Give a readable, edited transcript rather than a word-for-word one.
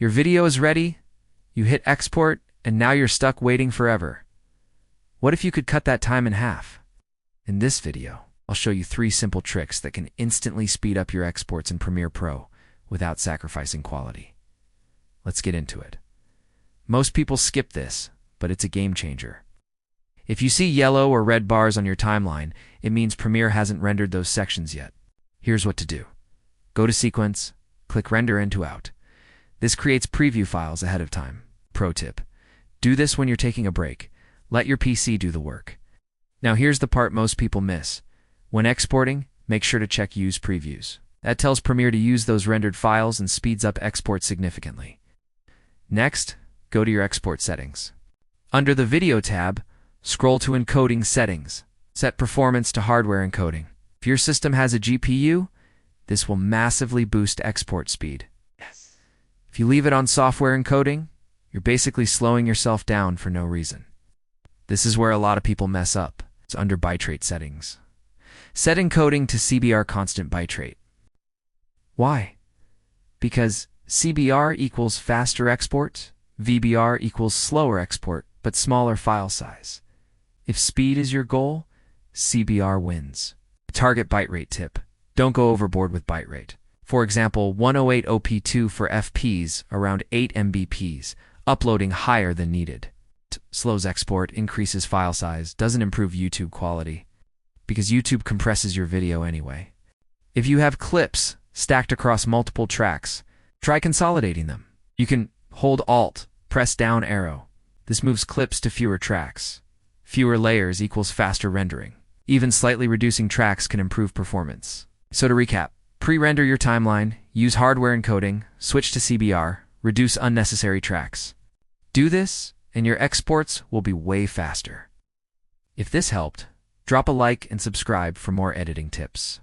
Your video is ready, you hit export, and now you're stuck waiting forever. What if you could cut that time in half? In this video, I'll show you 3 simple tricks that can instantly speed up your exports in Premiere Pro without sacrificing quality. Let's get into it. Most people skip this, but it's a game changer. If you see yellow or red bars on your timeline, it means Premiere hasn't rendered those sections yet. Here's what to do. Go to Sequence, click Render Into Out. This creates preview files ahead of time. Pro tip: do this when you're taking a break. Let your PC do the work. Now here's the part most people miss. When exporting, make sure to check Use Previews. That tells Premiere to use those rendered files and speeds up export significantly. Next, go to your export settings. Under the Video tab, scroll to Encoding Settings. Set performance to hardware encoding. If your system has a GPU, this will massively boost export speed. Yes. If you leave it on software encoding, you're basically slowing yourself down for no reason. This is where a lot of people mess up. It's under bitrate settings. Set encoding to CBR constant bitrate. Why? Because CBR equals faster export, VBR equals slower export, but smaller file size. If speed is your goal, CBR wins. Target bitrate tip: don't go overboard with bitrate. For example, 108 OP2 for FPs around 8 Mbps, uploading higher than needed. Slows export, increases file size, doesn't improve YouTube quality, because YouTube compresses your video anyway. If you have clips stacked across multiple tracks, try consolidating them. You can hold Alt, press down arrow. This moves clips to fewer tracks. Fewer layers equals faster rendering. Even slightly reducing tracks can improve performance. So to recap, pre-render your timeline, use hardware encoding, switch to CBR, reduce unnecessary tracks. Do this, and your exports will be way faster. If this helped, drop a like and subscribe for more editing tips.